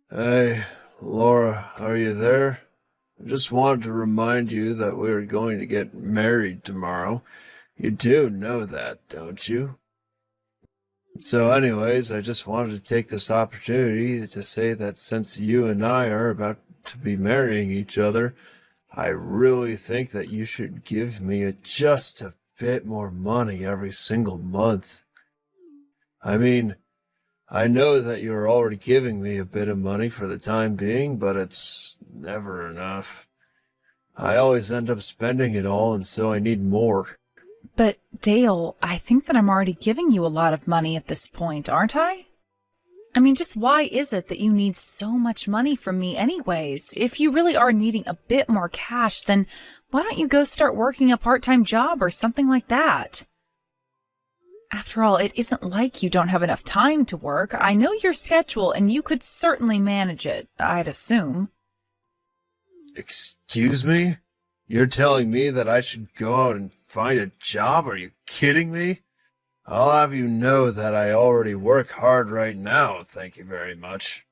Hey, Laura, are you there? I just wanted to remind you that we are going to get married tomorrow. You do know that, don't you? Anyways, I just wanted to take this opportunity to say that since you and I are about to be marrying each other, I really think that you should give me just a bit more money every single month. I mean, I know that you're already giving me a bit of money for the time being, but it's never enough. I always end up spending it all, and so I need more. But Dale, I think that I'm already giving you a lot of money at this point, aren't I? I mean, just why is it that you need so much money from me anyways? If you really are needing a bit more cash, then why don't you go start working a part-time job or something like that? After all, it isn't like you don't have enough time to work. I know your schedule and you could certainly manage it, I'd assume. Excuse me? You're telling me that I should go out and find a job? Are you kidding me? I'll have you know that I already work hard right now, thank you very much.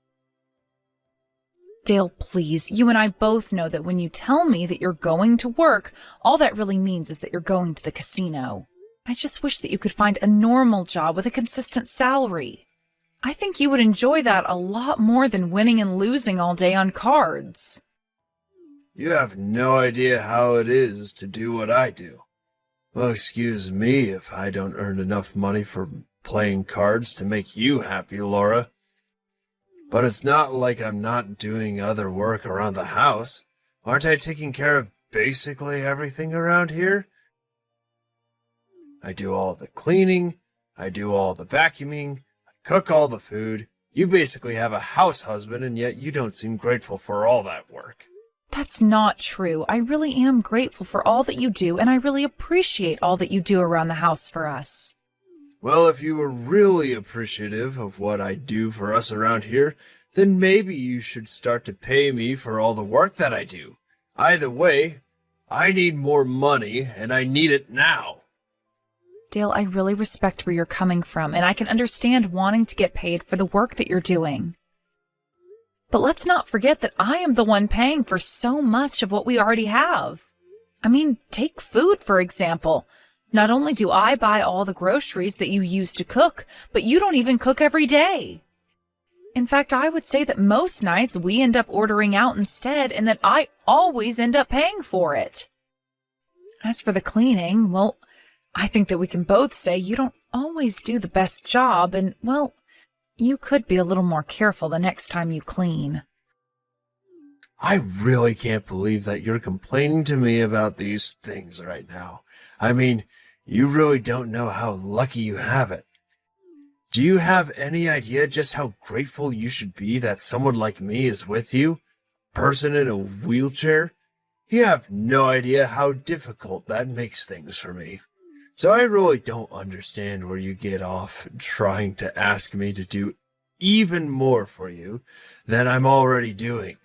Dale, please, you and I both know that when you tell me that you're going to work, all that really means is that you're going to the casino. I just wish that you could find a normal job with a consistent salary. I think you would enjoy that a lot more than winning and losing all day on cards. You have no idea how it is to do what I do. Well, excuse me if I don't earn enough money for playing cards to make you happy, Laura. But it's not like I'm not doing other work around the house. Aren't I taking care of basically everything around here? I do all the cleaning, I do all the vacuuming, I cook all the food. You basically have a house husband, and yet you don't seem grateful for all that work. That's not true. I really am grateful for all that you do, and I really appreciate all that you do around the house for us. Well, if you were really appreciative of what I do for us around here, then maybe you should start to pay me for all the work that I do. Either way, I need more money, and I need it now. Dale, I really respect where you're coming from, and I can understand wanting to get paid for the work that you're doing. But let's not forget that I am the one paying for so much of what we already have. I mean, take food, for example. Not only do I buy all the groceries that you use to cook, but you don't even cook every day. In fact, I would say that most nights we end up ordering out instead, and that I always end up paying for it. As for the cleaning, well, I think that we can both say you don't always do the best job, and, well, you could be a little more careful the next time you clean. I really can't believe that you're complaining to me about these things right now. I mean, you really don't know how lucky you have it. Do you have any idea just how grateful you should be that someone like me is with you? A person in a wheelchair? You have no idea how difficult that makes things for me. So I really don't understand where you get off trying to ask me to do even more for you than I'm already doing.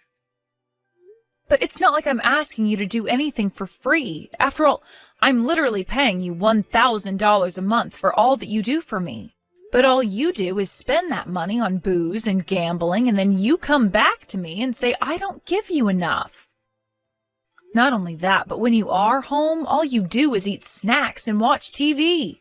But it's not like I'm asking you to do anything for free. After all, I'm literally paying you $1,000 a month for all that you do for me. But all you do is spend that money on booze and gambling, and then you come back to me and say I don't give you enough. Not only that, but when you are home, all you do is eat snacks and watch TV.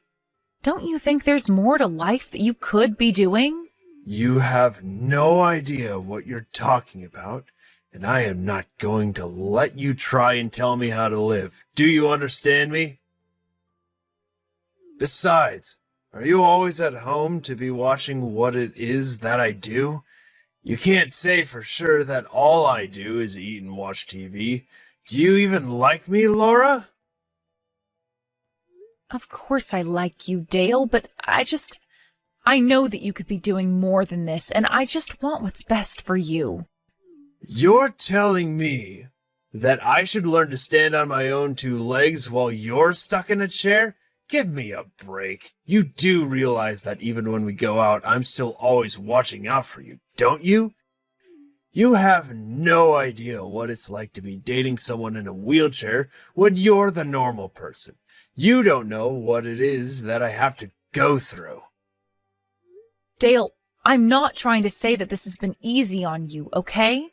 Don't you think there's more to life that you could be doing? You have no idea what you're talking about, and I am not going to let you try and tell me how to live. Do you understand me? Besides, are you always at home to be watching what it is that I do? You can't say for sure that all I do is eat and watch TV. Do you even like me, Laura? Of course I like you, Dale, but I know that you could be doing more than this, and I just want what's best for you. You're telling me that I should learn to stand on my own two legs while you're stuck in a chair? Give me a break. You do realize that even when we go out, I'm still always watching out for you, don't you? You have no idea what it's like to be dating someone in a wheelchair when you're the normal person. You don't know what it is that I have to go through. Dale, I'm not trying to say that this has been easy on you, okay?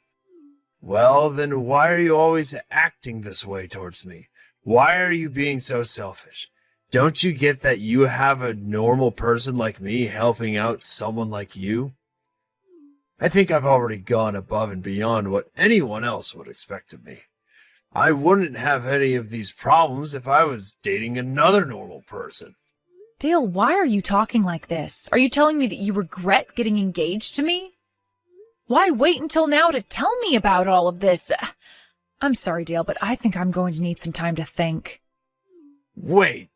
Well, then why are you always acting this way towards me? Why are you being so selfish? Don't you get that you have a normal person like me helping out someone like you? I think I've already gone above and beyond what anyone else would expect of me. I wouldn't have any of these problems if I was dating another normal person. Dale, why are you talking like this? Are you telling me that you regret getting engaged to me? Why wait until now to tell me about all of this? I'm sorry, Dale, but I think I'm going to need some time to think. Wait,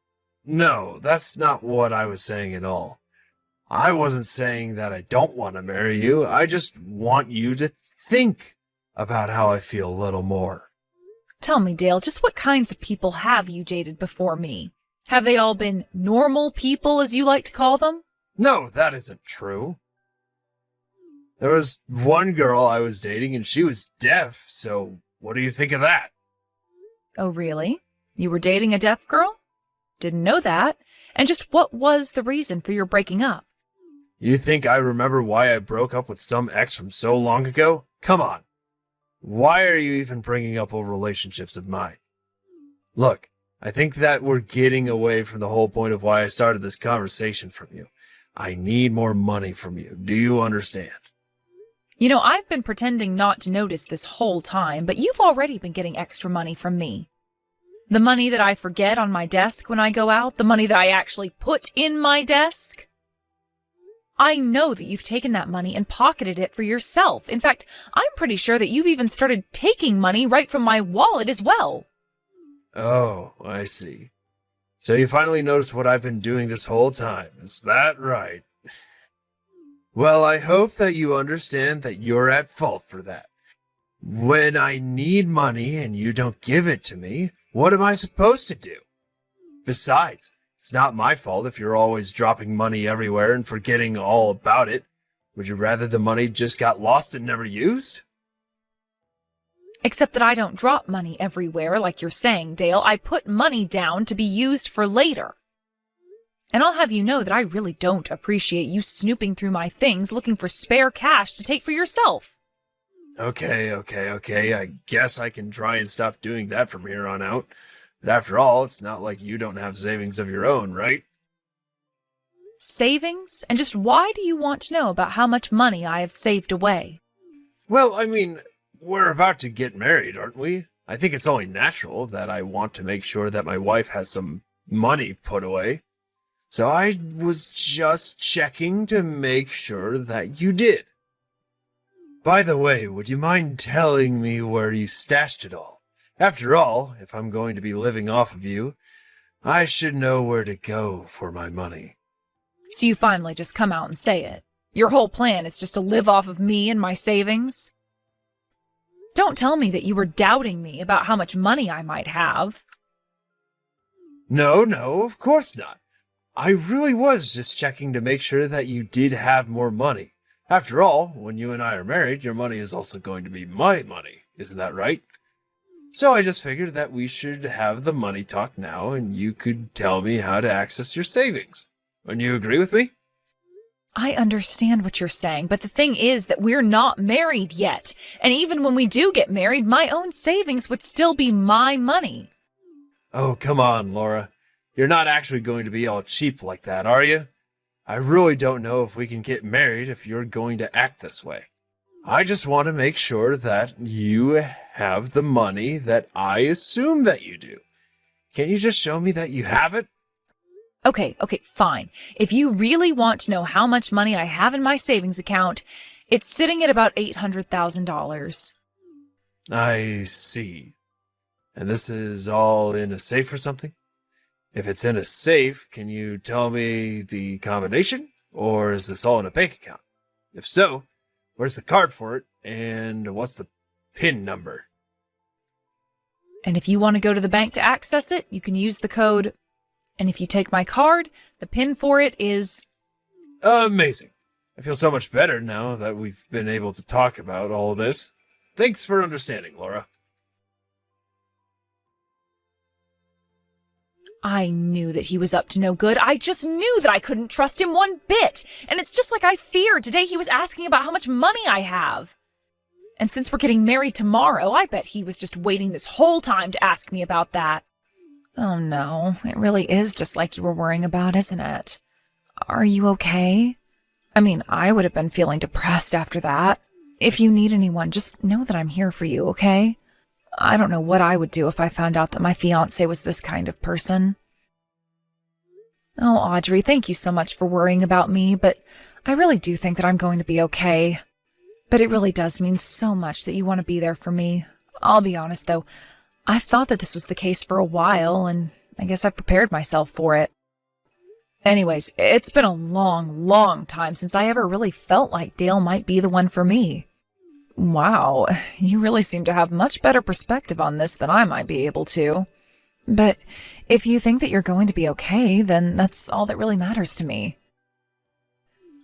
no, that's not what I was saying at all. I wasn't saying that I don't want to marry you. I just want you to think about how I feel a little more. Tell me, Dale, just what kinds of people have you dated before me? Have they all been normal people, as you like to call them? No, that isn't true. There was one girl I was dating and she was deaf, so what do you think of that? Oh, really? You were dating a deaf girl? Didn't know that. And just what was the reason for your breaking up? You think I remember why I broke up with some ex from so long ago? Come on. Why are you even bringing up old relationships of mine? Look, I think that we're getting away from the whole point of why I started this conversation from you. I need more money from you. Do you understand? You know, I've been pretending not to notice this whole time, but you've already been getting extra money from me. The money that I forget on my desk when I go out, the money that I actually put in my desk. I know that you've taken that money and pocketed it for yourself. In fact, I'm pretty sure that you've even started taking money right from my wallet as well. Oh, I see. So you finally noticed what I've been doing this whole time. Is that right? Well, I hope that you understand that you're at fault for that. When I need money and you don't give it to me, what am I supposed to do? Besides, it's not my fault if you're always dropping money everywhere and forgetting all about it. Would you rather the money just got lost and never used? Except that I don't drop money everywhere like you're saying, Dale. I put money down to be used for later. And I'll have you know that I really don't appreciate you snooping through my things looking for spare cash to take for yourself. Okay. I guess I can try and stop doing that from here on out. But after all, it's not like you don't have savings of your own, right? Savings? And just why do you want to know about how much money I have saved away? Well, I mean, we're about to get married, aren't we? I think it's only natural that I want to make sure that my wife has some money put away. So I was just checking to make sure that you did. By the way, would you mind telling me where you stashed it all? After all, if I'm going to be living off of you, I should know where to go for my money. So you finally just come out and say it. Your whole plan is just to live off of me and my savings? Don't tell me that you were doubting me about how much money I might have. No, of course not. I really was just checking to make sure that you did have more money. After all, when you and I are married, your money is also going to be my money. Isn't that right? So I just figured that we should have the money talk now, and you could tell me how to access your savings. Wouldn't you agree with me? I understand what you're saying, but the thing is that we're not married yet. And even when we do get married, my own savings would still be my money. Oh, come on, Laura. You're not actually going to be all cheap like that, are you? I really don't know if we can get married if you're going to act this way. I just want to make sure that you have the money that I assume that you do. Can't you just show me that you have it? Okay, fine. If you really want to know how much money I have in my savings account, it's sitting at about $800,000. I see. And this is all in a safe or something? If it's in a safe, can you tell me the combination? Or is this all in a bank account? If so, where's the card for it? And what's the PIN number? And if you want to go to the bank to access it, you can use the code. And if you take my card, the PIN for it is... Amazing. I feel so much better now that we've been able to talk about all this. Thanks for understanding, Laura. I knew that he was up to no good. I just knew that I couldn't trust him one bit. And it's just like I feared. Today he was asking about how much money I have. And since we're getting married tomorrow, I bet he was just waiting this whole time to ask me about that. Oh no, it really is just like you were worrying about, isn't it? Are you okay? I mean, I would have been feeling depressed after that. If you need anyone, just know that I'm here for you, okay? I don't know what I would do if I found out that my fiancé was this kind of person. Oh, Audrey, thank you so much for worrying about me, but I really do think that I'm going to be okay. But it really does mean so much that you want to be there for me. I'll be honest, though. I've thought that this was the case for a while, and I guess I've prepared myself for it. Anyways, it's been a long, long time since I ever really felt like Dale might be the one for me. Wow, you really seem to have much better perspective on this than I might be able to. But if you think that you're going to be okay, then that's all that really matters to me.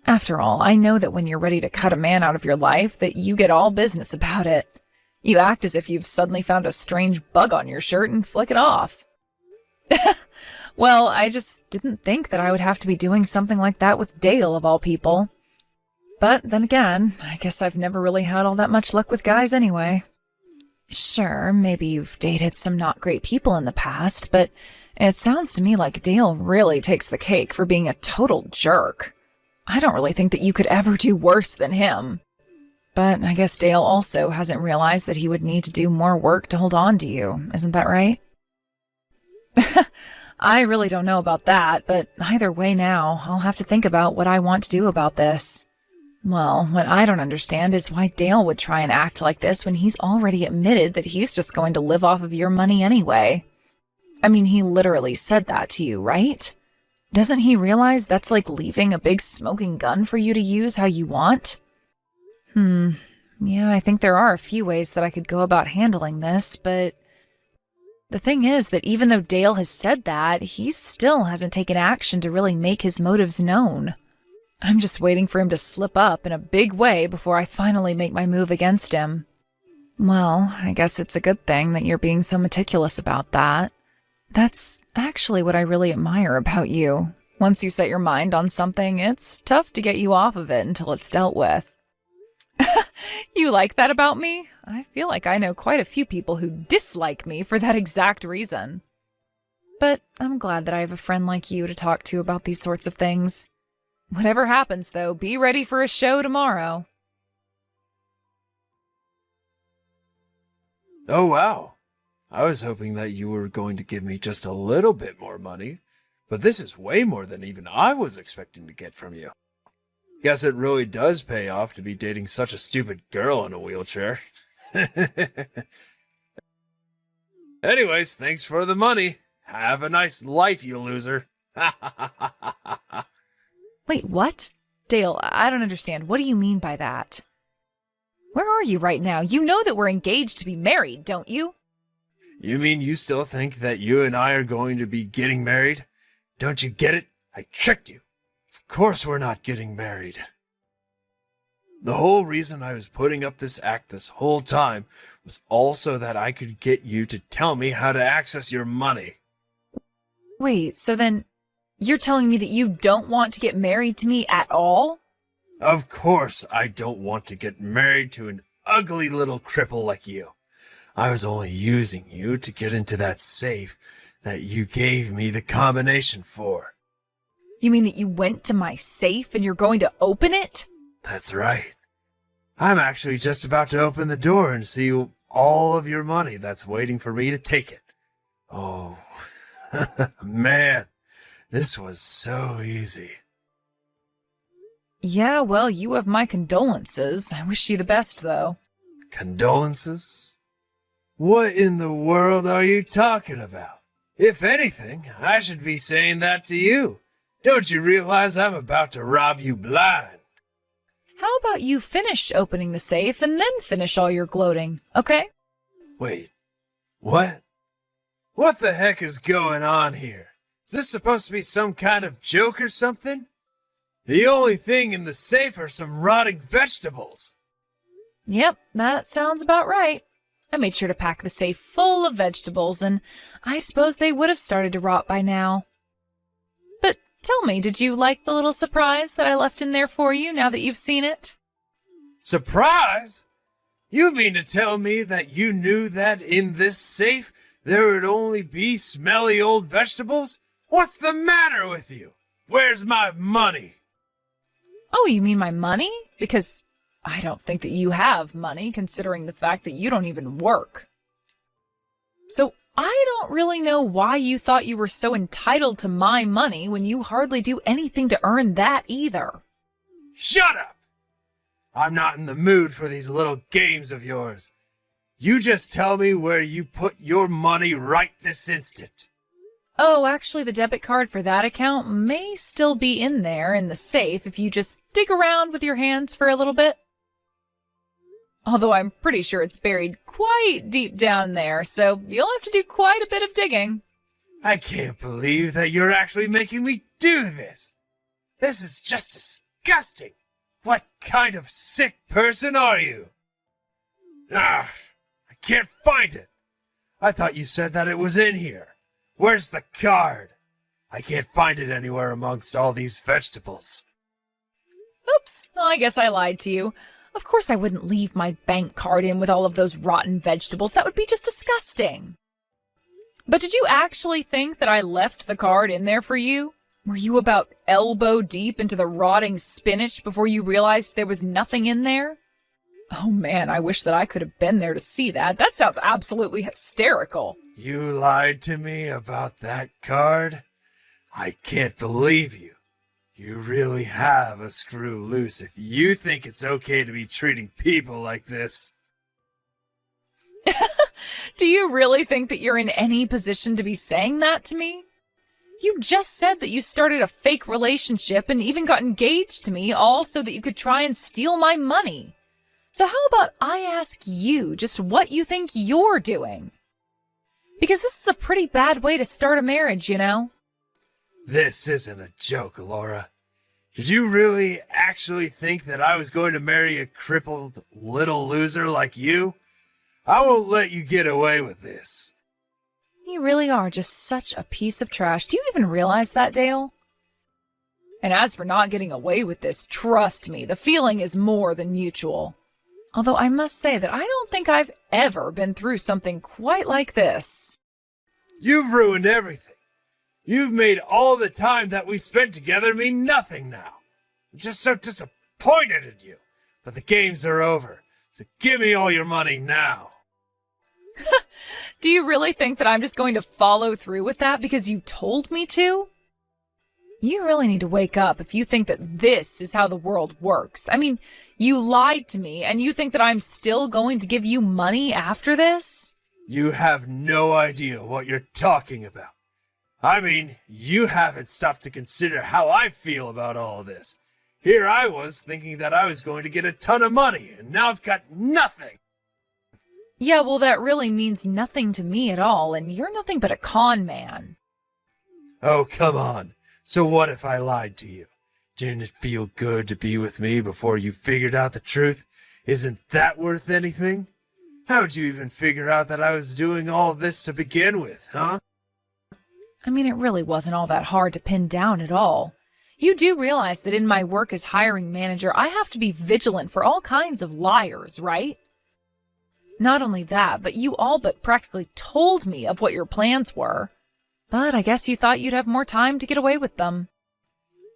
After all, I know that when you're ready to cut a man out of your life, that you get all business about it. You act as if you've suddenly found a strange bug on your shirt and flick it off. Well, I just didn't think that I would have to be doing something like that with Dale, of all people. But then again, I guess I've never really had all that much luck with guys anyway. Sure, maybe you've dated some not great people in the past, but it sounds to me like Dale really takes the cake for being a total jerk. I don't really think that you could ever do worse than him. But I guess Dale also hasn't realized that he would need to do more work to hold on to you. Isn't that right? I really don't know about that, but either way now, I'll have to think about what I want to do about this. Well, what I don't understand is why Dale would try and act like this when he's already admitted that he's just going to live off of your money anyway. I mean, he literally said that to you, right? Doesn't he realize that's like leaving a big smoking gun for you to use how you want? Yeah, I think there are a few ways that I could go about handling this, but the thing is that even though Dale has said that, he still hasn't taken action to really make his motives known. I'm just waiting for him to slip up in a big way before I finally make my move against him. Well, I guess it's a good thing that you're being so meticulous about that. That's actually what I really admire about you. Once you set your mind on something, it's tough to get you off of it until it's dealt with. You like that about me? I feel like I know quite a few people who dislike me for that exact reason. But I'm glad that I have a friend like you to talk to about these sorts of things. Whatever happens, though, be ready for a show tomorrow. Oh, wow. I was hoping that you were going to give me just a little bit more money, but this is way more than even I was expecting to get from you. Guess it really does pay off to be dating such a stupid girl in a wheelchair. Anyways, thanks for the money. Have a nice life, you loser. Wait, what? Dale, I don't understand. What do you mean by that? Where are you right now? You know that we're engaged to be married, don't you? You mean you still think that you and I are going to be getting married? Don't you get it? I tricked you. Of course we're not getting married. The whole reason I was putting up this act this whole time was also that I could get you to tell me how to access your money. Wait, so then you're telling me that you don't want to get married to me at all? Of course I don't want to get married to an ugly little cripple like you. I was only using you to get into that safe that you gave me the combination for. You mean that you went to my safe and you're going to open it? That's right. I'm actually just about to open the door and see all of your money that's waiting for me to take it. Oh, man, this was so easy. Yeah, well, you have my condolences. I wish you the best, though. Condolences? What in the world are you talking about? If anything, I should be saying that to you. Don't you realize I'm about to rob you blind? How about you finish opening the safe and then finish all your gloating, okay? Wait, what? What the heck is going on here? Is this supposed to be some kind of joke or something? The only thing in the safe are some rotting vegetables. Yep, that sounds about right. I made sure to pack the safe full of vegetables, and I suppose they would have started to rot by now. But tell me, did you like the little surprise that I left in there for you now that you've seen it? Surprise? You mean to tell me that you knew that in this safe there would only be smelly old vegetables? What's the matter with you? Where's my money? Oh, you mean my money? Because I don't think that you have money, considering the fact that you don't even work. So I don't really know why you thought you were so entitled to my money when you hardly do anything to earn that either. Shut up! I'm not in the mood for these little games of yours. You just tell me where you put your money right this instant. Oh, actually, the debit card for that account may still be in there in the safe if you just dig around with your hands for a little bit. Although I'm pretty sure it's buried quite deep down there, so you'll have to do quite a bit of digging. I can't believe that you're actually making me do this. This is just disgusting. What kind of sick person are you? I can't find it. I thought you said that it was in here. Where's the card? I can't find it anywhere amongst all these vegetables. Oops, well, I guess I lied to you. Of course I wouldn't leave my bank card in with all of those rotten vegetables. That would be just disgusting. But did you actually think that I left the card in there for you? Were you about elbow deep into the rotting spinach before you realized there was nothing in there? Oh man, I wish that I could have been there to see that. That sounds absolutely hysterical. You lied to me about that card? I can't believe you. You really have a screw loose if you think it's okay to be treating people like this. Do you really think that you're in any position to be saying that to me? You just said that you started a fake relationship and even got engaged to me, all so that you could try and steal my money. So how about I ask you just what you think you're doing? Because this is a pretty bad way to start a marriage, you know? This isn't a joke, Laura. Did you really actually think that I was going to marry a crippled little loser like you? I won't let you get away with this. You really are just such a piece of trash. Do you even realize that, Dale? And as for not getting away with this, trust me, the feeling is more than mutual. Although I must say that I don't think I've ever been through something quite like this. You've ruined everything. You've made all the time that we spent together mean nothing now. I'm just so disappointed in you. But the games are over, so give me all your money now. Do you really think that I'm just going to follow through with that because you told me to? You really need to wake up if you think that this is how the world works. I mean, you lied to me and you think that I'm still going to give you money after this? You have no idea what you're talking about. I mean, you haven't stopped to consider how I feel about all of this. Here I was thinking that I was going to get a ton of money, and now I've got nothing. Yeah, well, that really means nothing to me at all, and you're nothing but a con man. Oh, come on. So what if I lied to you? Didn't it feel good to be with me before you figured out the truth? Isn't that worth anything? How'd you even figure out that I was doing all this to begin with, huh? I mean, it really wasn't all that hard to pin down at all. You do realize that in my work as hiring manager, I have to be vigilant for all kinds of liars, right? Not only that, but you all but practically told me of what your plans were. But I guess you thought you'd have more time to get away with them.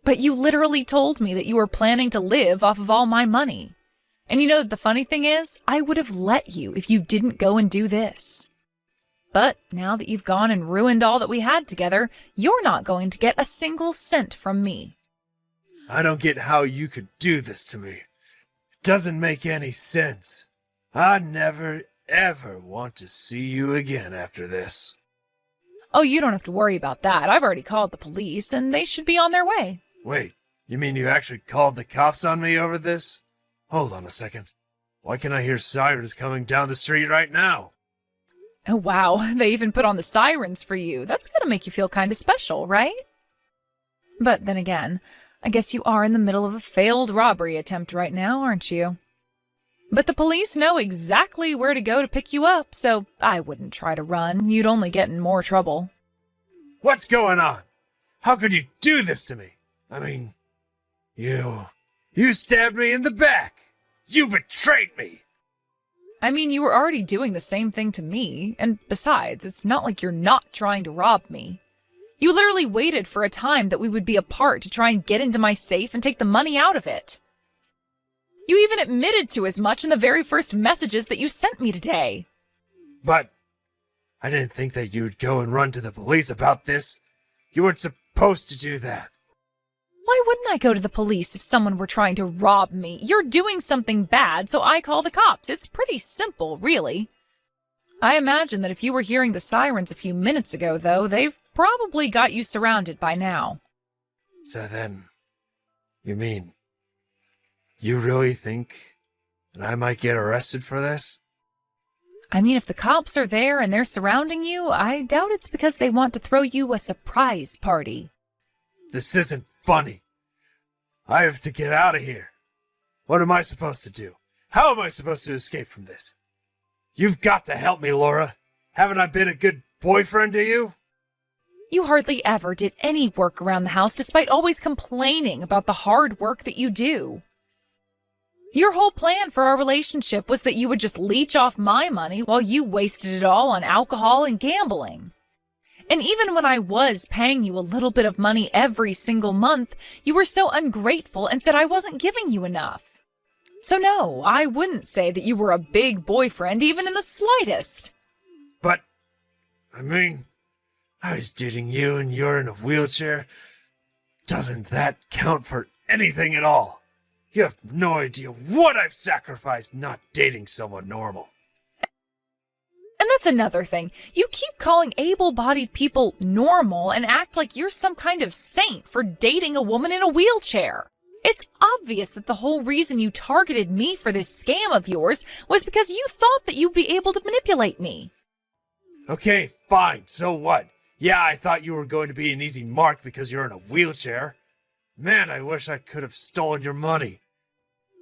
But you literally told me that you were planning to live off of all my money. And you know the funny thing is, I would have let you if you didn't go and do this. But now that you've gone and ruined all that we had together, you're not going to get a single cent from me. I don't get how you could do this to me. It doesn't make any sense. I never, ever want to see you again after this. Oh, you don't have to worry about that. I've already called the police, and they should be on their way. Wait, you mean you actually called the cops on me over this? Hold on a second. Why can I hear sirens coming down the street right now? Oh, wow. They even put on the sirens for you. That's gotta make you feel kind of special, right? But then again, I guess you are in the middle of a failed robbery attempt right now, aren't you? But the police know exactly where to go to pick you up, so I wouldn't try to run. You'd only get in more trouble. What's going on? How could you do this to me? I mean, you stabbed me in the back. You betrayed me. I mean, you were already doing the same thing to me, and besides, it's not like you're not trying to rob me. You literally waited for a time that we would be apart to try and get into my safe and take the money out of it. You even admitted to as much in the very first messages that you sent me today. But I didn't think that you'd go and run to the police about this. You weren't supposed to do that. Why wouldn't I go to the police if someone were trying to rob me? You're doing something bad, so I call the cops. It's pretty simple, really. I imagine that if you were hearing the sirens a few minutes ago, though, they've probably got you surrounded by now. So then, you mean, you really think that I might get arrested for this? I mean, if the cops are there and they're surrounding you, I doubt it's because they want to throw you a surprise party. This isn't funny. I have to get out of here. What am I supposed to do? How am I supposed to escape from this? You've got to help me, Laura. Haven't I been a good boyfriend to you? You hardly ever did any work around the house despite always complaining about the hard work that you do. Your whole plan for our relationship was that you would just leech off my money while you wasted it all on alcohol and gambling. And even when I was paying you a little bit of money every single month, you were so ungrateful and said I wasn't giving you enough. So no, I wouldn't say that you were a big boyfriend even in the slightest. But, I mean, I was dating you and you're in a wheelchair. Doesn't that count for anything at all? You have no idea what I've sacrificed not dating someone normal. And that's another thing. You keep calling able-bodied people normal and act like you're some kind of saint for dating a woman in a wheelchair. It's obvious that the whole reason you targeted me for this scam of yours was because you thought that you'd be able to manipulate me. Okay, fine, so what? Yeah, I thought you were going to be an easy mark because you're in a wheelchair. Man, I wish I could have stolen your money.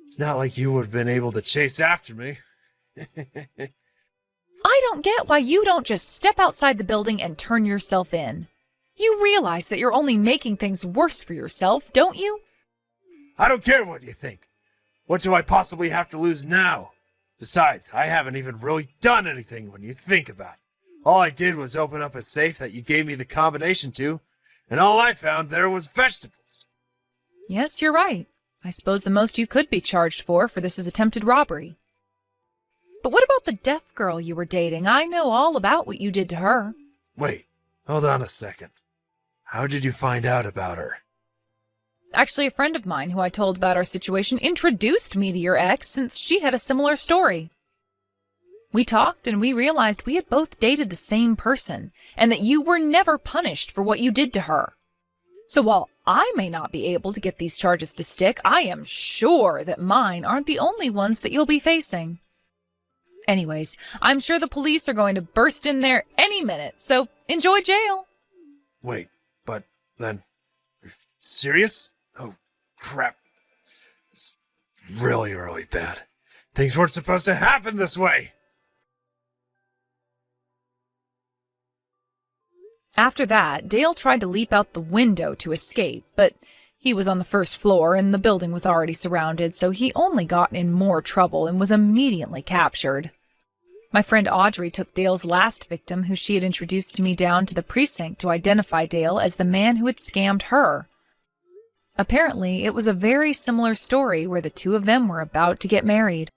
It's not like you would have been able to chase after me. I don't get why you don't just step outside the building and turn yourself in. You realize that you're only making things worse for yourself, don't you? I don't care what you think. What do I possibly have to lose now? Besides, I haven't even really done anything when you think about it. All I did was open up a safe that you gave me the combination to, and all I found there was vegetables. Yes, you're right. I suppose the most you could be charged for this is attempted robbery. But what about the deaf girl you were dating? I know all about what you did to her. Wait, hold on a second. How did you find out about her? Actually, a friend of mine who I told about our situation introduced me to your ex since she had a similar story. We talked and we realized we had both dated the same person and that you were never punished for what you did to her. So while I may not be able to get these charges to stick, I am sure that mine aren't the only ones that you'll be facing. Anyways, I'm sure the police are going to burst in there any minute, so enjoy jail. Wait, but then, you're serious? Oh, crap. It's really, really bad. Things weren't supposed to happen this way. After that, Dale tried to leap out the window to escape, but he was on the first floor and the building was already surrounded, so he only got in more trouble and was immediately captured. My friend Audrey took Dale's last victim, who she had introduced to me, down to the precinct to identify Dale as the man who had scammed her. Apparently, it was a very similar story where the two of them were about to get married.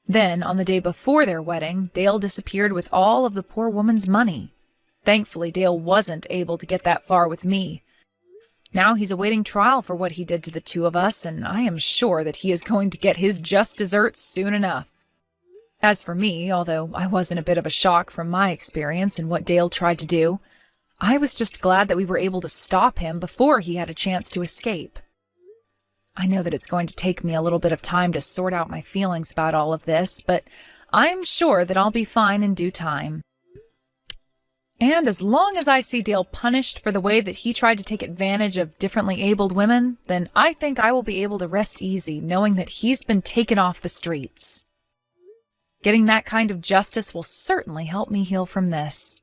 Then, on the day before their wedding, Dale disappeared with all of the poor woman's money. Thankfully, Dale wasn't able to get that far with me. Now he's awaiting trial for what he did to the two of us, and I am sure that he is going to get his just desserts soon enough. As for me, although I was in a bit of a shock from my experience and what Dale tried to do, I was just glad that we were able to stop him before he had a chance to escape. I know that it's going to take me a little bit of time to sort out my feelings about all of this, but I'm sure that I'll be fine in due time. And as long as I see Dale punished for the way that he tried to take advantage of differently abled women, then I think I will be able to rest easy knowing that he's been taken off the streets. Getting that kind of justice will certainly help me heal from this.